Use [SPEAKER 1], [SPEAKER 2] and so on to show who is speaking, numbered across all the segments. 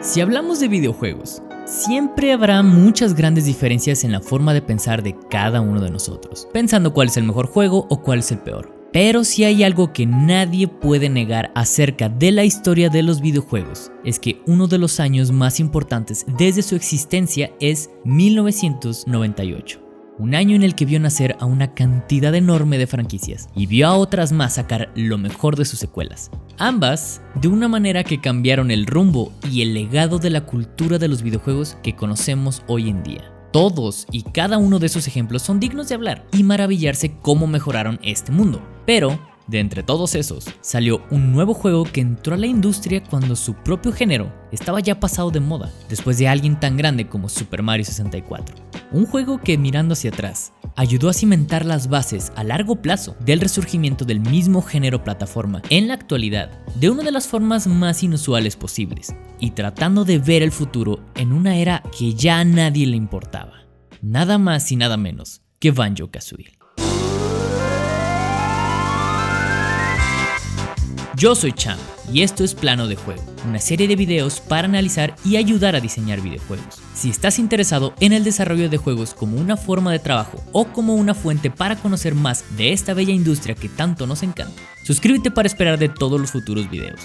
[SPEAKER 1] Si hablamos de videojuegos, siempre habrá muchas grandes diferencias en la forma de pensar de cada uno de nosotros, pensando cuál es el mejor juego o cuál es el peor. Pero si hay algo que nadie puede negar acerca de la historia de los videojuegos, es que uno de los años más importantes desde su existencia es 1998. Un año en el que vio nacer a una cantidad enorme de franquicias y vio a otras más sacar lo mejor de sus secuelas. Ambas de una manera que cambiaron el rumbo y el legado de la cultura de los videojuegos que conocemos hoy en día. Todos y cada uno de esos ejemplos son dignos de hablar y maravillarse cómo mejoraron este mundo. Pero, de entre todos esos, salió un nuevo juego que entró a la industria cuando su propio género estaba ya pasado de moda, después de alguien tan grande como Super Mario 64. Un juego que, mirando hacia atrás, ayudó a cimentar las bases a largo plazo del resurgimiento del mismo género plataforma en la actualidad, de una de las formas más inusuales posibles, y tratando de ver el futuro en una era que ya a nadie le importaba. Nada más y nada menos que Banjo-Kazooie. Yo soy Champ y esto es Plano de Juego, una serie de videos para analizar y ayudar a diseñar videojuegos. Si estás interesado en el desarrollo de juegos como una forma de trabajo o como una fuente para conocer más de esta bella industria que tanto nos encanta, suscríbete para esperar de todos los futuros videos.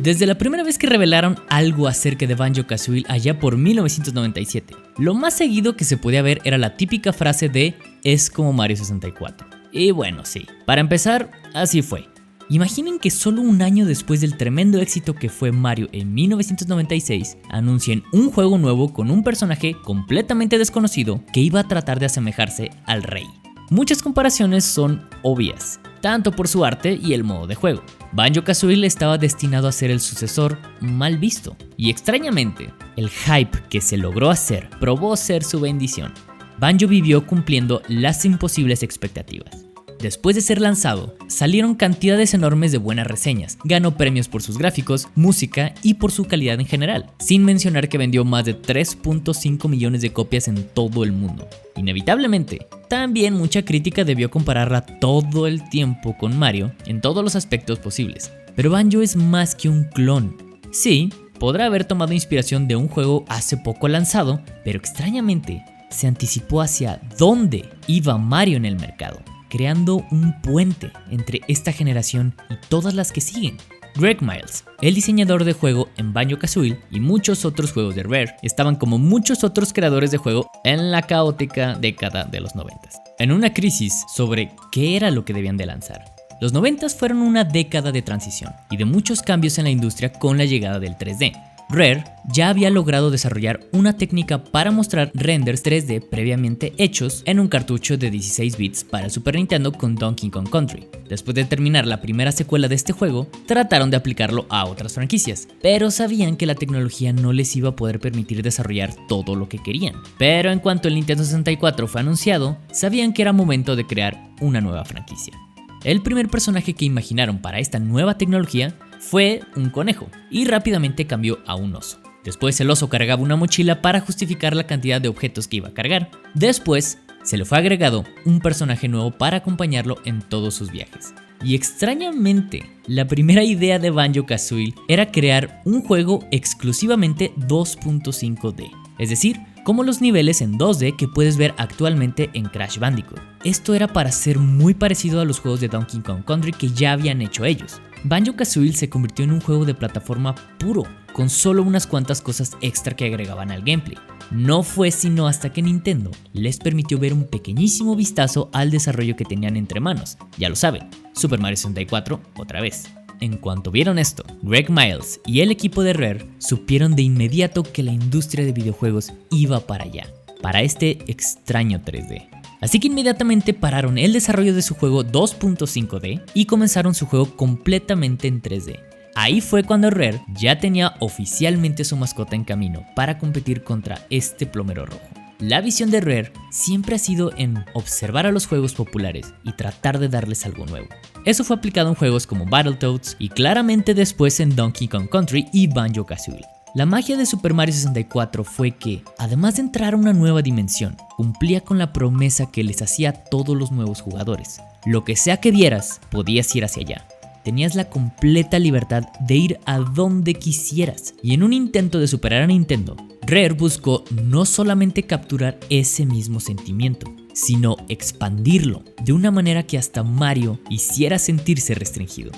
[SPEAKER 1] Desde la primera vez que revelaron algo acerca de Banjo-Kazooie allá por 1997, lo más seguido que se podía ver era la típica frase de "es como Mario 64". Y bueno, sí, para empezar, así fue. Imaginen que solo un año después del tremendo éxito que fue Mario en 1996, anuncien un juego nuevo con un personaje completamente desconocido que iba a tratar de asemejarse al rey. Muchas comparaciones son obvias, tanto por su arte y el modo de juego. Banjo-Kazooie estaba destinado a ser el sucesor mal visto, y extrañamente, el hype que se logró hacer probó ser su bendición. Banjo vivió cumpliendo las imposibles expectativas. Después de ser lanzado, salieron cantidades enormes de buenas reseñas, ganó premios por sus gráficos, música y por su calidad en general, sin mencionar que vendió más de 3.5 millones de copias en todo el mundo. Inevitablemente, también mucha crítica debió compararla todo el tiempo con Mario en todos los aspectos posibles, pero Banjo es más que un clon. Sí, podrá haber tomado inspiración de un juego hace poco lanzado, pero extrañamente se anticipó hacia dónde iba Mario en el mercado, creando un puente entre esta generación y todas las que siguen. Greg Miles, el diseñador de juego en Banjo-Kazooie y muchos otros juegos de Rare, estaban como muchos otros creadores de juego en la caótica década de los 90s, en una crisis sobre qué era lo que debían de lanzar. Los 90s fueron una década de transición y de muchos cambios en la industria con la llegada del 3D. Rare ya había logrado desarrollar una técnica para mostrar renders 3D previamente hechos en un cartucho de 16 bits para el Super Nintendo con Donkey Kong Country. Después de terminar la primera secuela de este juego, trataron de aplicarlo a otras franquicias, pero sabían que la tecnología no les iba a poder permitir desarrollar todo lo que querían. Pero en cuanto el Nintendo 64 fue anunciado, sabían que era momento de crear una nueva franquicia. El primer personaje que imaginaron para esta nueva tecnología fue un conejo y rápidamente cambió a un oso. Después el oso cargaba una mochila para justificar la cantidad de objetos que iba a cargar. Después se le fue agregado un personaje nuevo para acompañarlo en todos sus viajes. Y extrañamente, la primera idea de Banjo-Kazooie era crear un juego exclusivamente 2.5D, es decir, como los niveles en 2D que puedes ver actualmente en Crash Bandicoot. Esto era para ser muy parecido a los juegos de Donkey Kong Country que ya habían hecho ellos. Banjo-Kazooie se convirtió en un juego de plataforma puro, con solo unas cuantas cosas extra que agregaban al gameplay. No fue sino hasta que Nintendo les permitió ver un pequeñísimo vistazo al desarrollo que tenían entre manos. Ya lo saben, Super Mario 64 otra vez. En cuanto vieron esto, Greg Miles y el equipo de Rare supieron de inmediato que la industria de videojuegos iba para allá, para este extraño 3D. Así que inmediatamente pararon el desarrollo de su juego 2.5D y comenzaron su juego completamente en 3D. Ahí fue cuando Rare ya tenía oficialmente su mascota en camino para competir contra este plomero rojo. La visión de Rare siempre ha sido en observar a los juegos populares y tratar de darles algo nuevo. Eso fue aplicado en juegos como Battletoads y claramente después en Donkey Kong Country y Banjo-Kazooie. La magia de Super Mario 64 fue que, además de entrar a una nueva dimensión, cumplía con la promesa que les hacía a todos los nuevos jugadores. Lo que sea que vieras, podías ir hacia allá. tenías la completa libertad de ir a donde quisieras. Y en un intento de superar a Nintendo, Rare buscó no solamente capturar ese mismo sentimiento, sino expandirlo de una manera que hasta Mario hiciera sentirse restringido.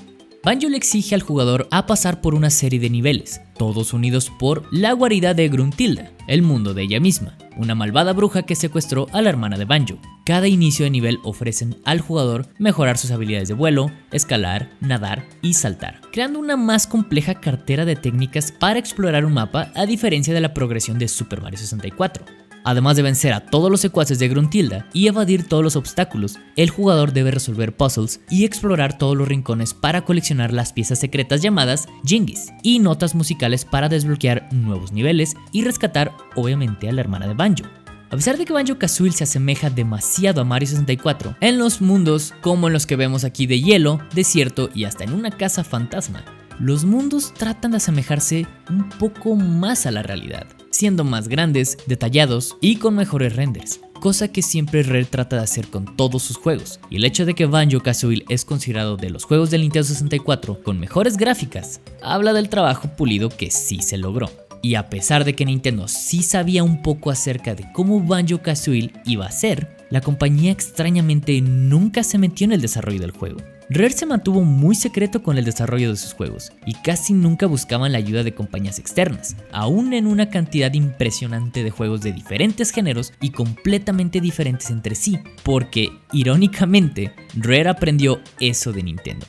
[SPEAKER 1] Banjo le exige al jugador a pasar por una serie de niveles, todos unidos por la guarida de Gruntilda, el mundo de ella misma, una malvada bruja que secuestró a la hermana de Banjo. Cada inicio de nivel ofrecen al jugador mejorar sus habilidades de vuelo, escalar, nadar y saltar, creando una más compleja cartera de técnicas para explorar un mapa a diferencia de la progresión de Super Mario 64. Además de vencer a todos los secuaces de Gruntilda y evadir todos los obstáculos, el jugador debe resolver puzzles y explorar todos los rincones para coleccionar las piezas secretas llamadas Jingis y notas musicales para desbloquear nuevos niveles y rescatar obviamente a la hermana de Banjo. A pesar de que Banjo-Kazooie se asemeja demasiado a Mario 64 en los mundos como en los que vemos aquí de hielo, desierto y hasta en una casa fantasma, los mundos tratan de asemejarse un poco más a la realidad, siendo más grandes, detallados y con mejores renders, cosa que siempre Rare trata de hacer con todos sus juegos, y el hecho de que Banjo-Kazooie es considerado de los juegos del Nintendo 64 con mejores gráficas, habla del trabajo pulido que sí se logró. Y a pesar de que Nintendo sí sabía un poco acerca de cómo Banjo-Kazooie iba a ser, la compañía extrañamente nunca se metió en el desarrollo del juego. Rare se mantuvo muy secreto con el desarrollo de sus juegos y casi nunca buscaban la ayuda de compañías externas, aún en una cantidad impresionante de juegos de diferentes géneros y completamente diferentes entre sí, porque, irónicamente, Rare aprendió eso de Nintendo,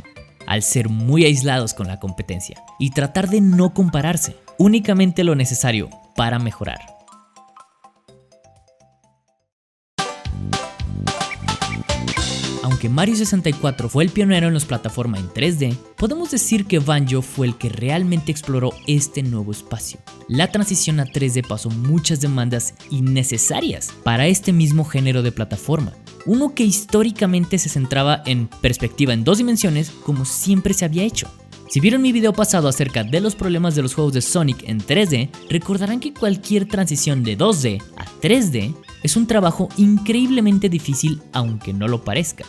[SPEAKER 1] al ser muy aislados con la competencia y tratar de no compararse, únicamente lo necesario para mejorar. Aunque Mario 64 fue el pionero en las plataformas en 3D, podemos decir que Banjo fue el que realmente exploró este nuevo espacio. La transición a 3D pasó muchas demandas innecesarias para este mismo género de plataforma, uno que históricamente se centraba en perspectiva en 2 dimensiones como siempre se había hecho. Si vieron mi video pasado acerca de los problemas de los juegos de Sonic en 3D, recordarán que cualquier transición de 2D a 3D es un trabajo increíblemente difícil aunque no lo parezca.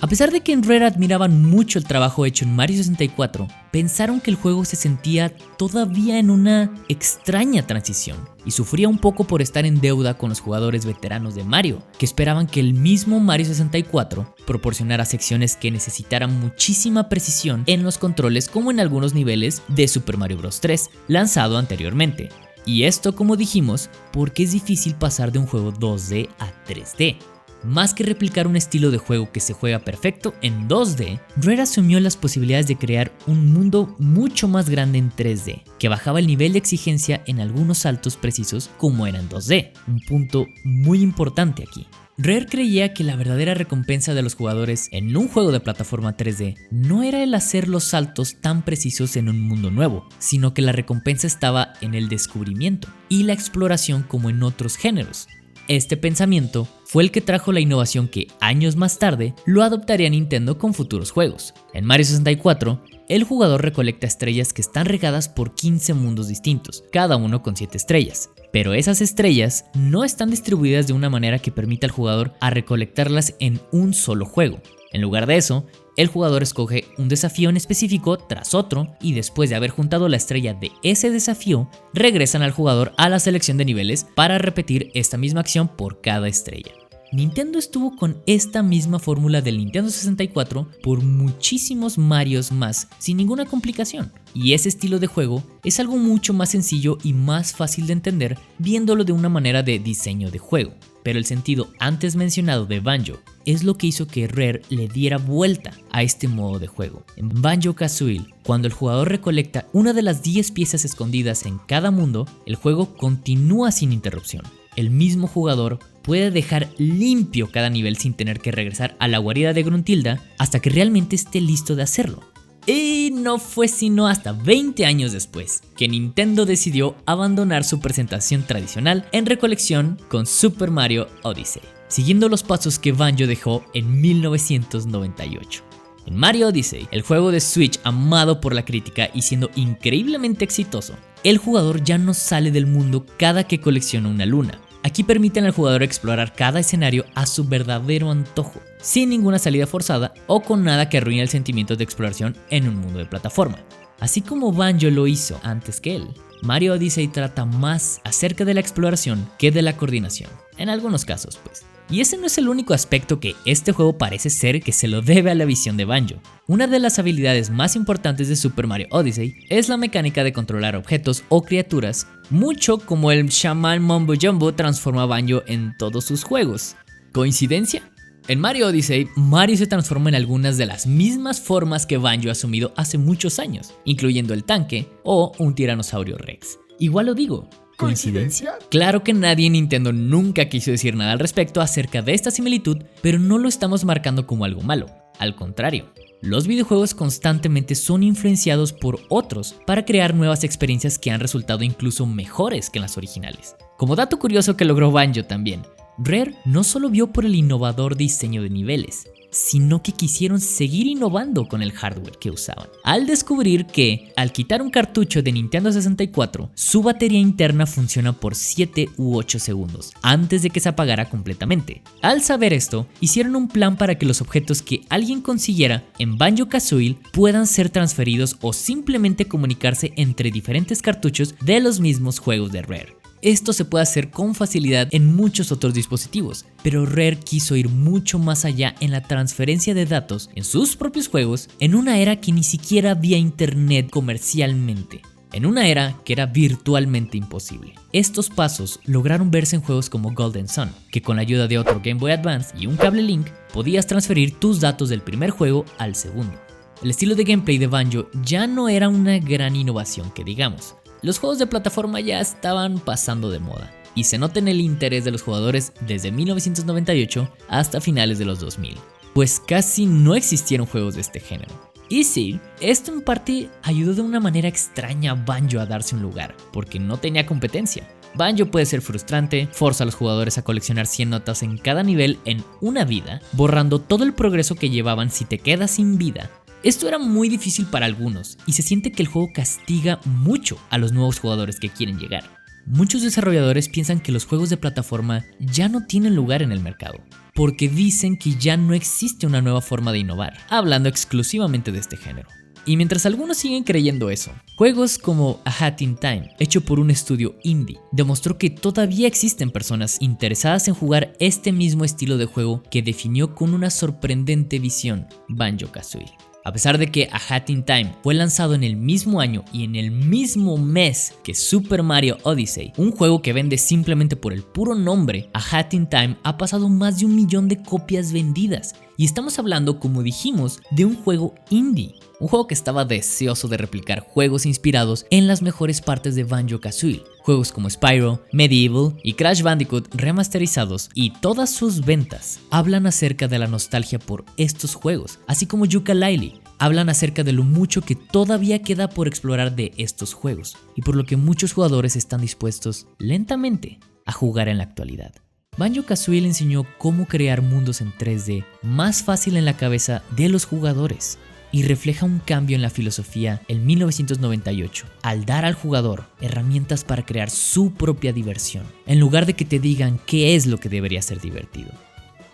[SPEAKER 1] A pesar de que en Rare admiraban mucho el trabajo hecho en Mario 64, pensaron que el juego se sentía todavía en una extraña transición y sufría un poco por estar en deuda con los jugadores veteranos de Mario, que esperaban que el mismo Mario 64 proporcionara secciones que necesitaran muchísima precisión en los controles como en algunos niveles de Super Mario Bros. 3 lanzado anteriormente. Y esto, como dijimos, porque es difícil pasar de un juego 2D a 3D. Más que replicar un estilo de juego que se juega perfecto en 2D, Rare asumió las posibilidades de crear un mundo mucho más grande en 3D, que bajaba el nivel de exigencia en algunos saltos precisos como era en 2D, un punto muy importante aquí. Rare creía que la verdadera recompensa de los jugadores en un juego de plataforma 3D no era el hacer los saltos tan precisos en un mundo nuevo, sino que la recompensa estaba en el descubrimiento y la exploración como en otros géneros. Este pensamiento fue el que trajo la innovación que años más tarde lo adoptaría Nintendo con futuros juegos. En Mario 64, el jugador recolecta estrellas que están regadas por 15 mundos distintos, cada uno con 7 estrellas. Pero esas estrellas no están distribuidas de una manera que permita al jugador a recolectarlas en un solo juego. En lugar de eso, el jugador escoge un desafío en específico tras otro y después de haber juntado la estrella de ese desafío, regresan al jugador a la selección de niveles para repetir esta misma acción por cada estrella. Nintendo estuvo con esta misma fórmula del Nintendo 64 por muchísimos Marios más sin ninguna complicación, y ese estilo de juego es algo mucho más sencillo y más fácil de entender viéndolo de una manera de diseño de juego. Pero el sentido antes mencionado de Banjo es lo que hizo que Rare le diera vuelta a este modo de juego. En Banjo-Kazooie, cuando el jugador recolecta una de las 10 piezas escondidas en cada mundo, el juego continúa sin interrupción. El mismo jugador puede dejar limpio cada nivel sin tener que regresar a la guarida de Gruntilda hasta que realmente esté listo de hacerlo. Y no fue sino hasta 20 años después que Nintendo decidió abandonar su presentación tradicional en recolección con Super Mario Odyssey, siguiendo los pasos que Banjo dejó en 1998. En Mario Odyssey, el juego de Switch amado por la crítica y siendo increíblemente exitoso, el jugador ya no sale del mundo cada que colecciona una luna. Aquí permiten al jugador explorar cada escenario a su verdadero antojo, sin ninguna salida forzada o con nada que arruine el sentimiento de exploración en un mundo de plataforma. Así como Banjo lo hizo antes que él, Mario Odyssey trata más acerca de la exploración que de la coordinación, en algunos casos pues. Y ese no es el único aspecto que este juego parece ser que se lo debe a la visión de Banjo. Una de las habilidades más importantes de Super Mario Odyssey es la mecánica de controlar objetos o criaturas, mucho como el Shaman Mumbo Jumbo transforma a Banjo en todos sus juegos. ¿Coincidencia? En Mario Odyssey, Mario se transforma en algunas de las mismas formas que Banjo ha asumido hace muchos años, incluyendo el tanque o un tiranosaurio Rex. Igual lo digo. ¿Coincidencia? Claro que nadie en Nintendo nunca quiso decir nada al respecto acerca de esta similitud, pero no lo estamos marcando como algo malo. Al contrario, los videojuegos constantemente son influenciados por otros para crear nuevas experiencias que han resultado incluso mejores que las originales. Como dato curioso que logró Banjo también, Rare no solo vio por el innovador diseño de niveles, sino que quisieron seguir innovando con el hardware que usaban, al descubrir que, al quitar un cartucho de Nintendo 64, su batería interna funciona por 7 u 8 segundos, antes de que se apagara completamente. Al saber esto, hicieron un plan para que los objetos que alguien consiguiera en Banjo-Kazooie puedan ser transferidos o simplemente comunicarse entre diferentes cartuchos de los mismos juegos de Rare. Esto se puede hacer con facilidad en muchos otros dispositivos, pero Rare quiso ir mucho más allá en la transferencia de datos en sus propios juegos en una era que ni siquiera había internet comercialmente, en una era que era virtualmente imposible. Estos pasos lograron verse en juegos como Golden Sun, que con la ayuda de otro Game Boy Advance y un cable Link podías transferir tus datos del primer juego al segundo. El estilo de gameplay de Banjo ya no era una gran innovación que digamos. Los juegos de plataforma ya estaban pasando de moda y se nota en el interés de los jugadores desde 1998 hasta finales de los 2000, pues casi no existieron juegos de este género. Y sí, esto en parte ayudó de una manera extraña a Banjo a darse un lugar, porque no tenía competencia. Banjo puede ser frustrante, forza a los jugadores a coleccionar 100 notas en cada nivel en una vida, borrando todo el progreso que llevaban si te quedas sin vida. Esto era muy difícil para algunos y se siente que el juego castiga mucho a los nuevos jugadores que quieren llegar. Muchos desarrolladores piensan que los juegos de plataforma ya no tienen lugar en el mercado, porque dicen que ya no existe una nueva forma de innovar, hablando exclusivamente de este género. Y mientras algunos siguen creyendo eso, juegos como A Hat in Time, hecho por un estudio indie, demostró que todavía existen personas interesadas en jugar este mismo estilo de juego que definió con una sorprendente visión Banjo-Kazooie. A pesar de que A Hat in Time fue lanzado en el mismo año y en el mismo mes que Super Mario Odyssey, un juego que vende simplemente por el puro nombre, A Hat in Time ha pasado más de 1 millón de copias vendidas. Y estamos hablando, como dijimos, de un juego indie. Un juego que estaba deseoso de replicar juegos inspirados en las mejores partes de Banjo-Kazooie. Juegos como Spyro, Medieval y Crash Bandicoot remasterizados, y todas sus ventas hablan acerca de la nostalgia por estos juegos, así como Yooka-Laylee. Hablan acerca de lo mucho que todavía queda por explorar de estos juegos, y por lo que muchos jugadores están dispuestos lentamente a jugar en la actualidad. Banjo-Kazooie le enseñó cómo crear mundos en 3D más fácil en la cabeza de los jugadores, y refleja un cambio en la filosofía en 1998, al dar al jugador herramientas para crear su propia diversión, en lugar de que te digan qué es lo que debería ser divertido.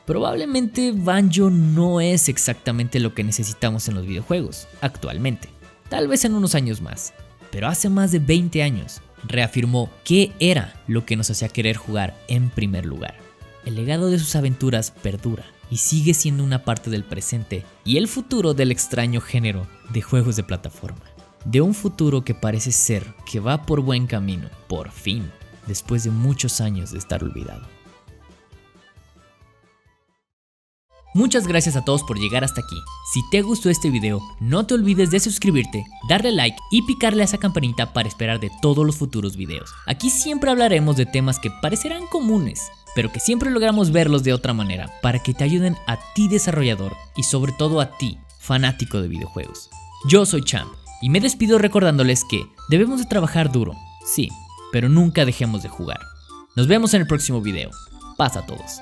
[SPEAKER 1] Probablemente Banjo no es exactamente lo que necesitamos en los videojuegos actualmente, tal vez en unos años más, pero hace más de 20 años reafirmó qué era lo que nos hacía querer jugar en primer lugar. El legado de sus aventuras perdura y sigue siendo una parte del presente y el futuro del extraño género de juegos de plataforma. De un futuro que parece ser que va por buen camino, por fin, después de muchos años de estar olvidado. Muchas gracias a todos por llegar hasta aquí. Si te gustó este video, no te olvides de suscribirte, darle like y picarle a esa campanita para esperar de todos los futuros videos. Aquí siempre hablaremos de temas que parecerán comunes, pero que siempre logramos verlos de otra manera para que te ayuden a ti desarrollador y sobre todo a ti, fanático de videojuegos. Yo soy Champ y me despido recordándoles que debemos de trabajar duro, sí, pero nunca dejemos de jugar. Nos vemos en el próximo video. Paz a todos.